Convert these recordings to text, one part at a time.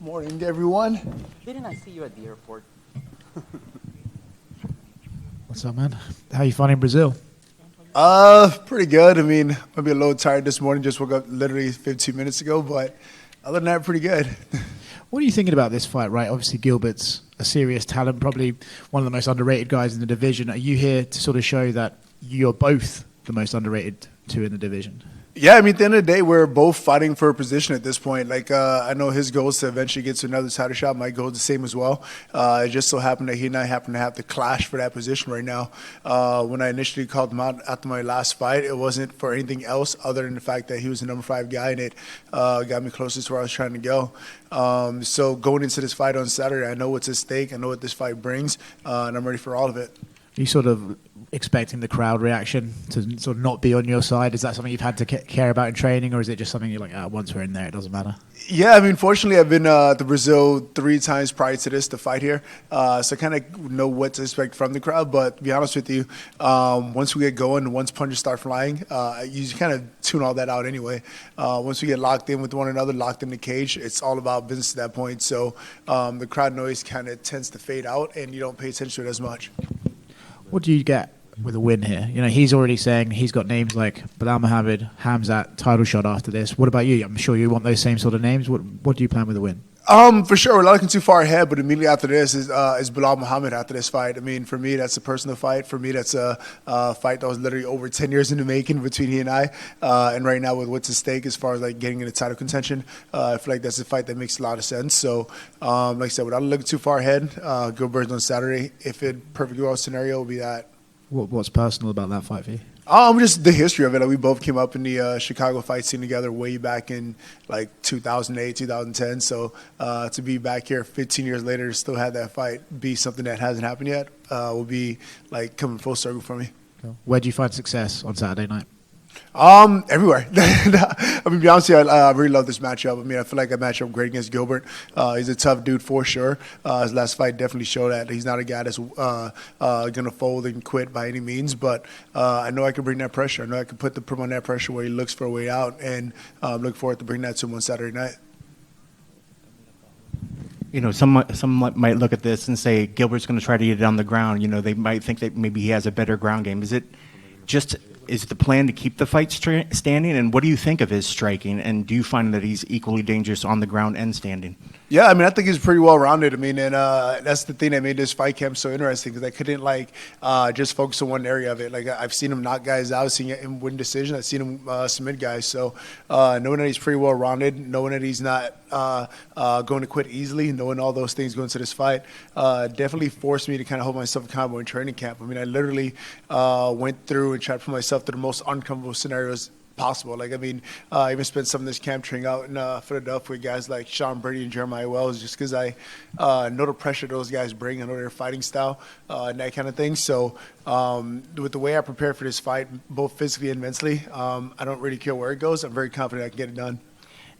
Morning, everyone. Didn't I see you at the airport? What's up, man? How you finding Brazil? Pretty good. I mean, maybe a little tired this morning. Just woke up literally 15 minutes ago, but other than that, pretty good. What are you thinking about this fight, right? Obviously, Gilbert's a serious talent, probably one of the most underrated guys in the division. Are you here to sort of show that you're both the most underrated two in the division? Yeah, I mean, at the end of the day, we're both fighting for a position at this point. Like, I know his goal is to eventually get to another title shot. My goal is the same as well. It just so happened that he and I happen to have the clash for that position right now. When I initially called him out after my last fight, it wasn't for anything else other than the fact that he was the number 5 guy, and it got me closest to where I was trying to go. So going into this fight on Saturday, I know what's at stake. I know what this fight brings, and I'm ready for all of it. Are you sort of expecting the crowd reaction to sort of not be on your side? Is that something you've had to care about in training, or is it just something you're like, once we're in there, it doesn't matter? Yeah, I mean, fortunately, I've been to Brazil 3 times prior to this to fight here, so I kind of know what to expect from the crowd. But to be honest with you, once we get going, once punches start flying, you kind of tune all that out anyway. Once we get locked in with one another, locked in the cage, it's all about business at that point. So the crowd noise kind of tends to fade out, and you don't pay attention to it as much. What do you get with a win here? You know, he's already saying he's got names like Belal Muhammad, Hamzat, title shot after this. What about you? I'm sure you want those same sort of names. What do you plan with a win? For sure, we're not looking too far ahead, but immediately after this is Belal Muhammad after this fight. I mean, for me, that's a personal fight. For me, that's a fight that was literally over 10 years in the making between he and I. And right now, with what's at stake as far as like getting into title contention, I feel like that's a fight that makes a lot of sense. So, like I said, without looking too far ahead, Gilbert Burns on Saturday. If it perfectly well scenario, will be that. What's personal about that fight for you? Just the history of it. Like, we both came up in the Chicago fight scene together way back in like 2008, 2010. So to be back here 15 years later to still have that fight be something that hasn't happened yet will be like coming full circle for me. Where do you find success on Saturday night? Everywhere. I mean, to be honest with you, I really love this matchup. I mean, I feel like I match up great against Gilbert. He's a tough dude for sure. His last fight definitely showed that he's not a guy that's going to fold and quit by any means. But I know I can bring that pressure. I know I can put him on that pressure where he looks for a way out, and look forward to bringing that to him on Saturday night. You know, some might look at this and say Gilbert's going to try to get it on the ground. You know, they might think that maybe he has a better ground game. Is the plan to keep the fight standing? And what do you think of his striking? And do you find that he's equally dangerous on the ground and standing? Yeah, I mean, I think he's pretty well rounded. I mean, and that's the thing that made this fight camp so interesting, because I couldn't just focus on one area of it. Like, I've seen him knock guys out, seen him win decision, I've seen him submit guys. So knowing that he's pretty well rounded, knowing that he's not going to quit easily, knowing all those things going into this fight, definitely forced me to kind of hold myself accountable in training camp. I mean, I literally went through and tried to put myself through the most uncomfortable scenarios possible. Like, I mean, I even spent some of this camp training out in Philadelphia with guys like Sean Brady and Jeremiah Wells, just because I know the pressure those guys bring. I know their fighting style and that kind of thing. So with the way I prepare for this fight, both physically and mentally, I don't really care where it goes. I'm very confident I can get it done.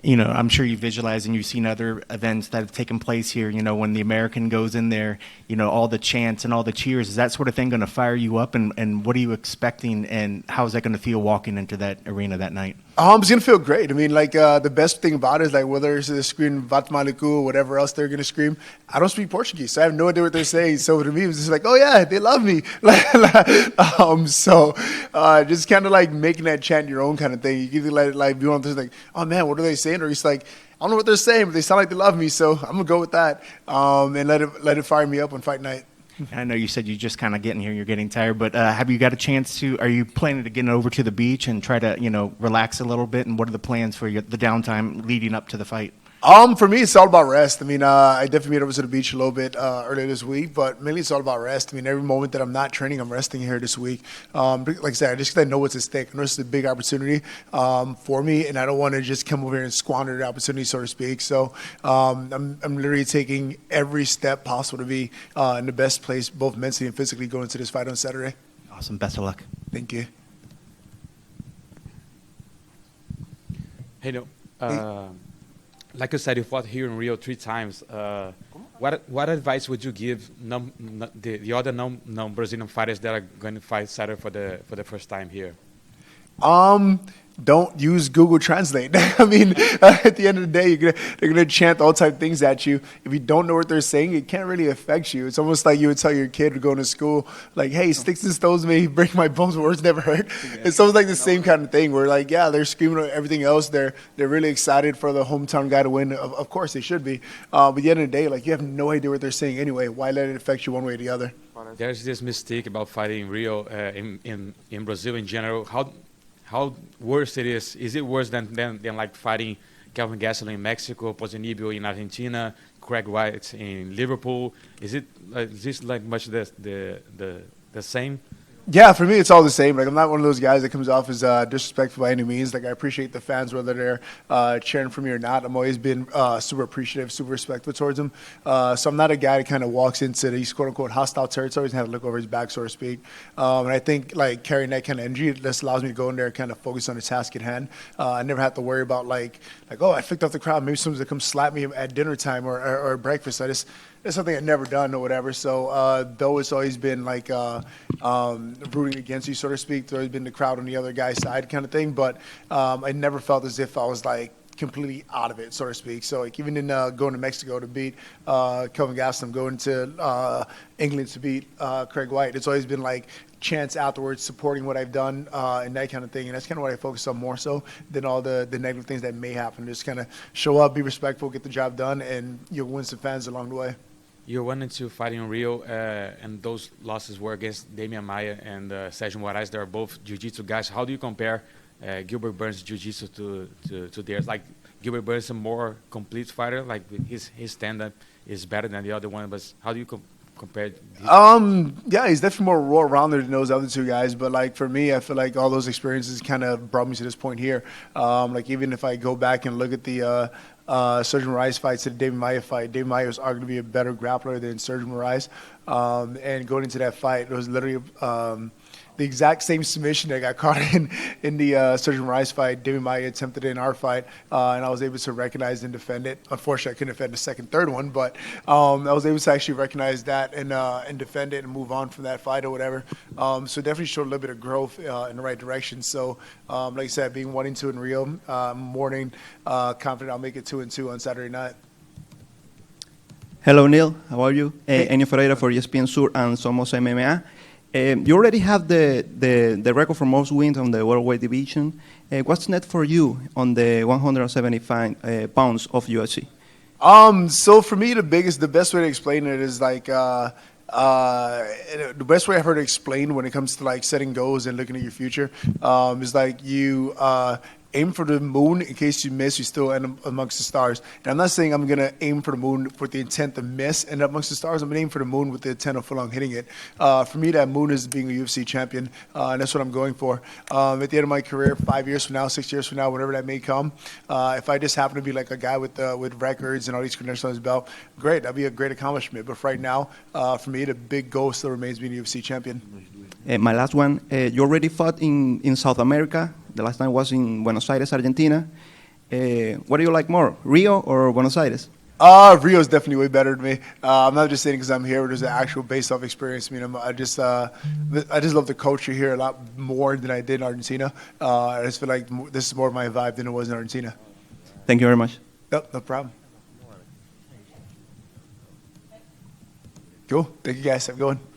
You know, I'm sure you visualize and you've seen other events that have taken place here. You know, when the American goes in there, you know, all the chants and all the cheers, is that sort of thing going to fire you up? And what are you expecting, and how is that going to feel walking into that arena that night? It's going to feel great. I mean, like, the best thing about it is, like, whether it's screaming Vat Maliku or whatever else they're going to scream, I don't speak Portuguese, so I have no idea what they're saying. So to me, it was just like, oh, yeah, they love me. Just kind of like making that chant your own kind of thing. You can either let it like be one of those like, oh, man, what are they saying? Or it's like, I don't know what they're saying, but they sound like they love me, so I'm going to go with that and let it fire me up on fight night. I know you said you just kind of getting here, you're getting tired, but have you got a chance are you planning to get over to the beach and try to, you know, relax a little bit? And what are the plans for the downtime leading up to the fight? For me, it's all about rest. I mean, I definitely made over to the beach a little bit earlier this week, but mainly it's all about rest. I mean, every moment that I'm not training, I'm resting here this week. Like I said, just because I know what's at stake. I know it's a big opportunity for me, and I don't want to just come over here and squander the opportunity, so to speak. So I'm literally taking every step possible to be in the best place, both mentally and physically, going into this fight on Saturday. Awesome. Best of luck. Thank you. Hey, like you said, you fought here in Rio 3 times. What advice would you give the other non-Brazilian fighters that are going to fight Saturday for the first time here? don't use Google Translate. I mean, at the end of the day, they're gonna chant all type of things at you. If you don't know what they're saying, it can't really affect you. It's almost like you would tell your kid going to school, like, "Hey, sticks and stones may break my bones, but words never hurt." It's almost like the same kind of thing. Where like, yeah, they're screaming at everything else. They're really excited for the hometown guy to win. Of course, they should be. But at the end of the day, like, you have no idea what they're saying anyway. Why let it affect you one way or the other? There's this mistake about fighting in Rio, in Brazil in general. How worse it is? Is it worse than like fighting Kelvin Gastelum in Mexico, Ponzinibbio in Argentina, Craig White in Liverpool? Is this like much the same? Yeah, for me, it's all the same. Like, I'm not one of those guys that comes off as disrespectful by any means. Like, I appreciate the fans, whether they're cheering for me or not. I'm always been super appreciative, super respectful towards them. So I'm not a guy that kind of walks into these quote-unquote hostile territories and have to look over his back, so to speak. And I think, like, carrying that kind of energy, it just allows me to go in there and kind of focus on the task at hand. I never have to worry about, like, oh, I flicked off the crowd. Maybe someone's going to come slap me at dinner time or breakfast. It's something I've never done or whatever. So though it's always been like rooting against you, so to speak, there's always been the crowd on the other guy's side kind of thing. But I never felt as if I was like completely out of it, so to speak. So like even in going to Mexico to beat Kelvin Gastelum, going to England to beat Craig White, it's always been like chance afterwards supporting what I've done and that kind of thing. And that's kind of what I focus on more so than all the negative things that may happen. Just kind of show up, be respectful, get the job done, and you'll win some fans along the way. You went into fighting in Rio, and those losses were against Damian Maia and Sergio Moraes. They are both jiu-jitsu guys. How do you compare Gilbert Burns' jiu-jitsu to theirs? Like, Gilbert Burns is a more complete fighter. Like, his stand-up is better than the other one. But how do you compare? Yeah, he's definitely more well-rounded than those other two guys. But like for me, I feel like all those experiences kind of brought me to this point here. Like even if I go back and look at the Sergio Moraes fight to the Damian Maia fight, Damian Maia was arguably a better grappler than Sergio Moraes. And going into that fight, it was literally the exact same submission that got caught in the Sergio Moraes fight. Damian Maia attempted it in our fight, and I was able to recognize and defend it. Unfortunately, I couldn't defend the second, third one, but I was able to actually recognize that and defend it and move on from that fight or whatever. So definitely showed a little bit of growth in the right direction. So like I said, being 1-2 in Rio, morning, confident I'll make it 2-2 on Saturday night. Hello, Neil. How are you? Enio Ferreira for ESPN Sur and Somos MMA. You already have the record for most wins on the welterweight division. What's next for you on the 175 pounds of UFC? So for me, the best way to explain it is like the best way I've heard it explained when it comes to like setting goals and looking at your future is like you aim for the moon. In case you miss, you still end up amongst the stars. And I'm not saying I'm going to aim for the moon with the intent to miss, end up amongst the stars. I'm going to aim for the moon with the intent of full on hitting it. For me, that moon is being a UFC champion, and that's what I'm going for. At the end of my career, 5 years from now, 6 years from now, whenever that may come, if I just happen to be like a guy with records and all these credentials on his belt, great. That'd be a great accomplishment. But for right now, for me, the big goal still remains being a UFC champion. My last one, you already fought in South America. The last time was in Buenos Aires, Argentina. What do you like more, Rio or Buenos Aires? Rio is definitely way better than me. I'm not just saying because I'm here, but there's an actual based-off experience. I mean, I just love the culture here a lot more than I did in Argentina. I just feel like this is more of my vibe than it was in Argentina. Thank you very much. Yep, no problem. Cool. Thank you guys. Have a good one.